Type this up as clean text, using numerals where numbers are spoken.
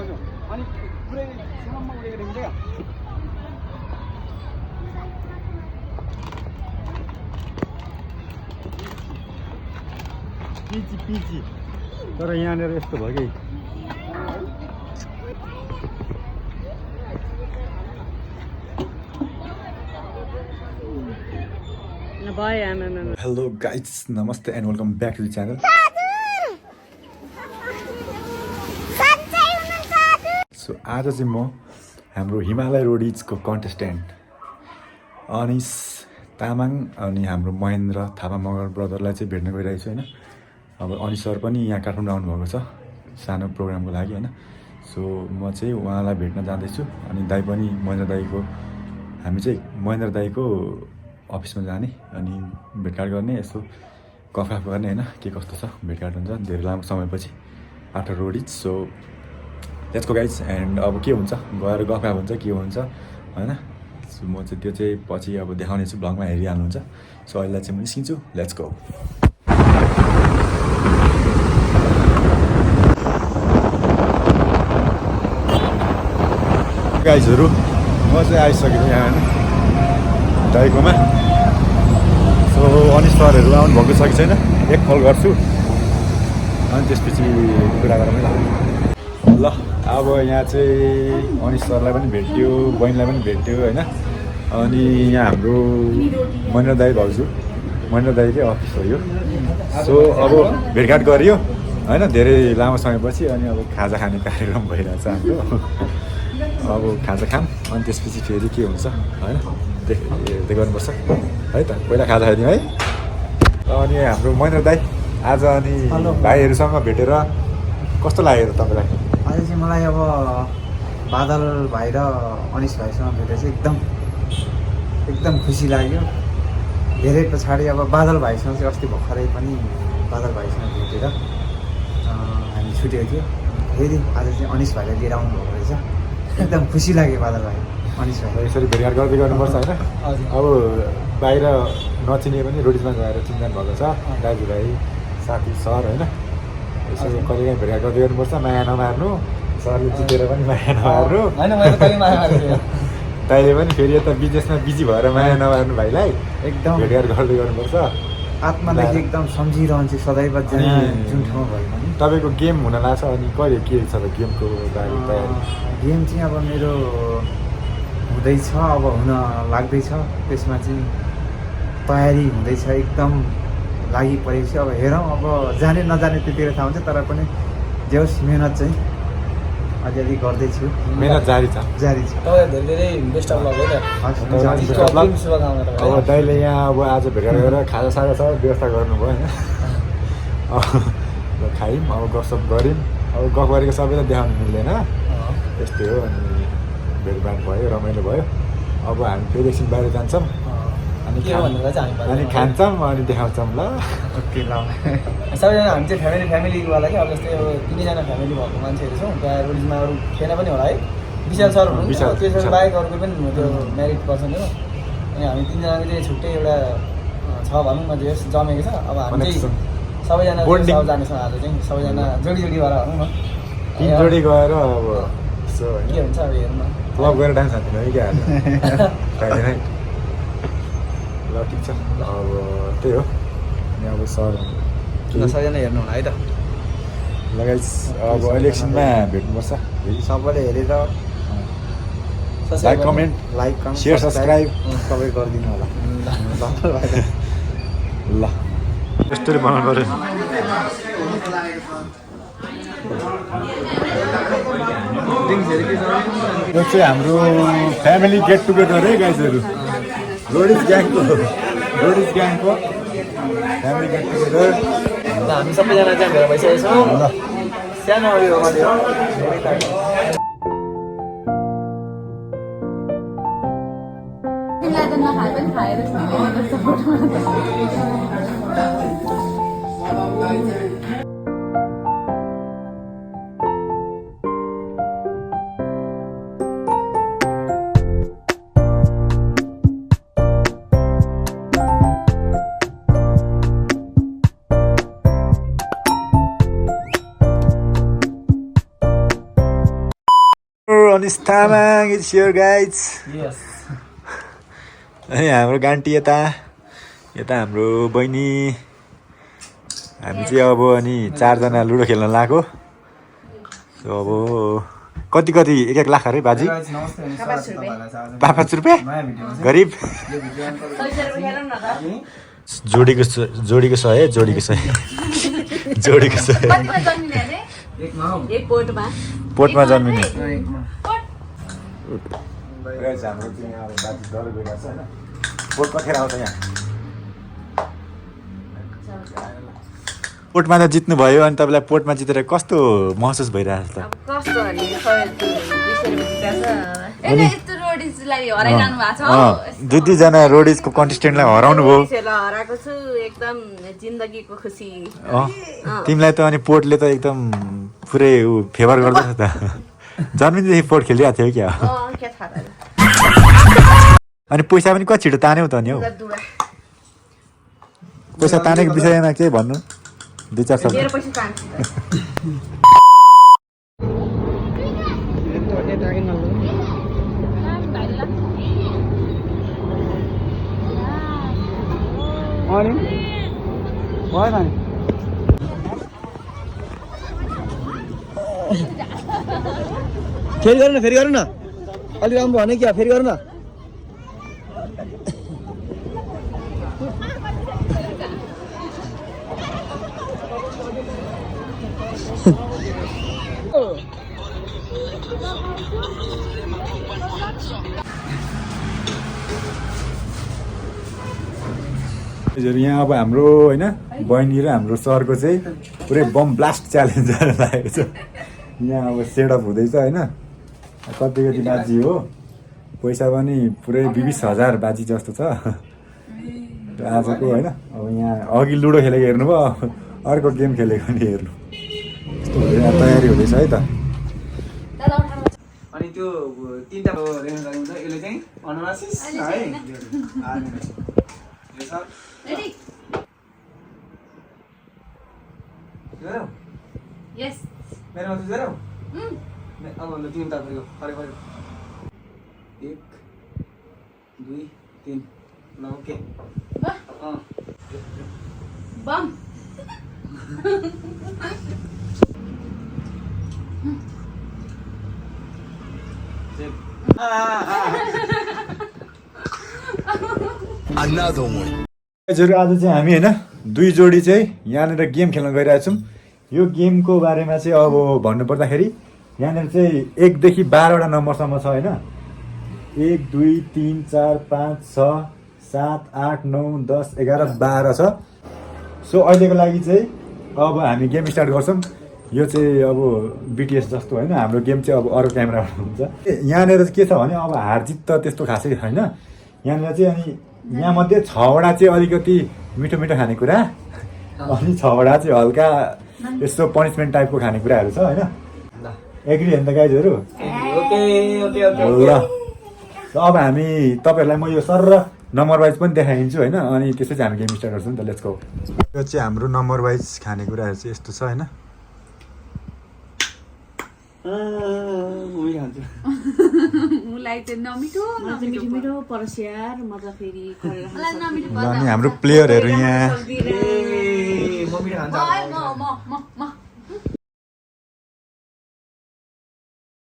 हजुर अनि पुरै सुनमा उडेको देखिन्छ क्या पिची पिची तर यहाँनिर यस्तो भयो कि हेलो गाइज नमस्ते and welcome back to the channel so आज चाहिँ म हाम्रो हिमालय रोडिजको कन्टेस्टेन्ट अनिस तामाङ अनि हाम्रो महेन्द्र थापा मगर ब्रदरलाई चाहिँ भेट्न गइरहेको छु होइन अब अनिस सर पनि यहाँ काठमाडौँ आउनुभएको छ सानो प्रोग्रामको लागि होइन सो म चाहिँ उहाँलाई भेट्न जाँदैछु अनि दाइ पनि महेन्द्र दाइको हामी चाहिँ महेन्द्र दाइको अफिसमा जाने अनि भेटघाट गर्ने यसो गफगाफ गर्ने होइन के कस्तो छ भेटघाट हुन्छ धेरै लामो समयपछि आफ्टर रोडिज सो त्यसको गाइज एन्ड अब के हुन्छ गएर गफगाफ हुन्छ के हुन्छ होइन सो म चाहिँ त्यो चाहिँ पछि अब देखाउने छु ब्लगमा हेरिहाल्नुहुन्छ सो अहिले चाहिँ म निस्किन्छु लेट्स गो गाइजहरू म चाहिँ आइसकेँ यहाँ दाइकोमा सो अनिस सरहरू आउनुभएको छ कि छैन एक कल गर्छु अनि त्यसपछि कुरा गरौँ ल अब यहाँ चाहिँ अनिस सरलाई पनि भेट्यो बहिनीलाई पनि भेट्यो होइन अनि यहाँ हाम्रो महेन्द्र दाइ भाउजू महेन्द्र दाइकै अफिस हो यो सो अब भेटघाट गरियो होइन धेरै लामो समयपछि अनि अब खाजा खाने कार्यक्रम भइरहेछ हाम्रो अब खाजा खाम अनि त्यसपछि फेरि के हुन्छ होइन हेर्दै गर्नुपर्छ है त पहिला खाजा खाइदिउँ है अनि हाम्रो महेन्द्र दाइ आज अनि भाइहरूसँग भेटेर कस्तो लाग्यो त तपाईँलाई आज चाहिँ मलाई अब बादल भाइ र अनिस भाइसँग भेटेर चाहिँ एकदम खुसी लाग्यो धेरै पछाडि अब बादल भाइसँग चाहिँ अस्ति भर्खरै पनि बादल भाइसँग भेटेर हामी छुटेको थियो फेरि आज चाहिँ अनिस भाइलाई लिएर आउनुभएको रहेछ एकदम खुसी लाग्यो बादल भाइ अनिस भाइ यसरी भेटघाट गर्दै गर्नुपर्छ होइन अब बाहिर नचिने पनि रोडिजमा गएर चिन्जान भएको छ दाजुभाइ साथी सर होइन यसरी कहिलेकाहीँ भेटघाट गर्दै गर्नुपर्छ माया नमार्नु सरले जितेर पनि माया नमार्नु दाइले पनि फेरि यता बिजनेसमा बिजी भएर माया नमार्नु भाइलाई एकदम भेटघाट गर्दै गर्नुपर्छ आत्मादेखि एकदम सम्झिरहन्छु सदैव जुन ठाउँमा भयो भने तपाईँको गेम हुन लाग्छ अनि कहिले के छ त गेमको बारे तयारी गेम चाहिँ अब मेरो हुँदैछ अब हुन लाग्दैछ त्यसमा चाहिँ तयारी हुँदैछ एकदम लागि परेको छ अब हेरौँ अब जाने नजाने त्यतिखेर थाहा हुन्छ तर पनि जे होस् मेहनत चाहिँ अलिअलि गर्दैछु मेहनत जारी छ अब दाइले यहाँ अब आज भेटघाट गरेर खाजा साजा सब व्यवस्था गर्नुभयो होइन अब खायौँ अब गफसप गऱ्यौँ अब गफ गरेको सबैलाई देखाउनु मिल्दैन त्यस्तै हो अनि भेटघाट भयो रमाइलो भयो अब हामी फेरि एकछिन बाहिर जान्छौँ अनि खान्छौँ अनि देखाउँछौँ ल ओके ल सबैजना हामी चाहिँ फ्यामिलीवाला कि अब जस्तै अब 3जना फ्यामिली भएको मान्छेहरू छौँ त्यहाँ रोडिजमा अरू थिएन पनि होला है विशाल सर हुनुहुन्छ त्यसबाट बाहेक अरूको पनि त्यो म्यारिड पर्सन हो अनि हामी 3जनाको चाहिँ छुट्टै एउटा छ भनौँ न त्यो जमेको छ अब हामी चाहिँ सबैजना जानेछौँ आज चाहिँ सबैजना जोडी भएर भनौँ न 3 जोडी गएर अब यसो के हुन्छ अब हेर्नु न क्लब गएर डान्स हान्दिनु है क्या फ्राइडे नाइट ल ठिक छ अब त्यही हो अनि अब सर सबैजना हेर्नु होला है त लगाइस अब अहिले एकछिनमा भेट्नुपर्छ सबैले हेरेर लाइक कमेन्ट सेयर सब्सक्राइब सबै गरिदिनु होला ल यस्तरी बनाउनु पऱ्यो यो चाहिँ हाम्रो फ्यामिली गेट टुगेदर है गाइजहरू रोडिज ग्याङको फ्यामिली गेट टुगेदर हामी सबैजना चाहिँ भेला भइसकेको छौँ सानो उयो गऱ्यो नखाए पनि खाएर Anish Tamang it's your guides yes अनि हाम्रो गान्टी यता हाम्रो बहिनी हामी चाहिँ अब अनि 4 जना लुडो खेल्न लागेको सो अब कति 1 लाख अरे बाजी नमस्ते अनि स्वागत छ तपाईहरुलाई आज 5 रुपियाँ नयाँ भिडियोमा चाहिँ गरिब यो भिडियो अन्तर्गत हामी जोडीको 100 जोडीको 100 जोडीको 100 कतिमा जन्मिने अरे एकमा हो एक पोटमा पोटमा जन्मिने एकमा गाइस हाम्रो चाहिँ यहाँ अब बाजी डर गइरहेको छ हैन पोट कखेर आउँछ यहाँ पोटमा त जित्नु भयो अनि तपाईँलाई पोटमा जितेर कस्तो महसुस भइरहेको छ अब कस्तो भने यस्तो रोडिजलाई हराइरहनु भएको छ हौ। दुईजना रोडिजको कन्टेस्टेन्टलाई हराउनु भयो रोडिजहरूलाई हराएको छु एकदम जिन्दगीको खुसी तिमीलाई त अनि पोर्टले त एकदम पुरै फेभर गर्दैछ त जन्मिँदैदेखि पोर्ट खेलिरहेको थियो क्या के थाहा र अनि पैसा पनि कति छिटो तान्यौ त नि हौ दुरा पैसा तानेको विषयमा के भन्नु 2-4 शब्द मेरो पैसा चाहन्छु अनि भएन नि फेरि गरौँ न अलि राम्रो भने क्या फेरि गरौँ न यहाँ अब हाम्रो होइन बहिनी र हाम्रो सरको चाहिँ पुरै बम ब्लास्ट च्यालेन्ज लागेको छ यहाँ अब सेटअप हुँदैछ होइन कति बाजी हो पैसा पनि पुरै 20,000 बाजी जस्तो छ आजको होइन अब यहाँ अघि लुडो खेलेको हेर्नुभयो अर्को गेम खेलेको नि हेर्नु यस्तो यहाँ तयारी हुँदैछ है त अनि त्यो तीनटा रेन्ज हुन्छ यसले चाहिँ अनुनासिस है यो सर रेडी गरौ यस मेरोमा चाहिँ गरौ अब ल तीनटा फेरि खरे 1 2 3 ल ओके बम हजुर आज चाहिँ हामी होइन 2 जोडी चाहिँ यहाँनिर गेम खेल्न गइरहेछौँ यो गेमको बारेमा चाहिँ अब भन्नुपर्दाखेरि यहाँनिर चाहिँ 1 देखि 12 वटा नम्बरसम्म छ होइन 1 2 3 4 5 6 7 8 9 10 11 12 छ सो अहिलेको लागि चाहिँ अब हामी गेम स्टार्ट गर्छौँ यो चाहिँ अब बिटिएस जस्तो होइन हाम्रो गेम चाहिँ अब अरू क्यामेराबाट हुन्छ यहाँनिर चाहिँ के छ भने अब हार जित त त्यस्तो खासै छैन यहाँनिर चाहिँ अनि यहाँ मध्ये 6 वटा चाहिँ अलिकति मिठो मिठो खानेकुरा अनि 6 वटा चाहिँ हल्का यस्तो पनिसमेन्ट टाइपको खानेकुराहरू छ होइन एग्री होइन त गाइजहरू ओके ओके ओके ल अब हामी तपाईँहरूलाई म यो सर र नम्बर वाइज पनि देखाइदिन्छु होइन अनि त्यसपछि हामी गेम स्टार्ट गर्छौँ नि त लेट्स गो यो चाहिँ हाम्रो नम्बर वाइज खानेकुराहरू चाहिँ यस्तो छ होइन मलाई चाहिँ नमिठो मिठो मिठो परस्यार मजा फेरि ल अनि हाम्रो प्लेयरहरू यहाँ म मिठो खान्छ म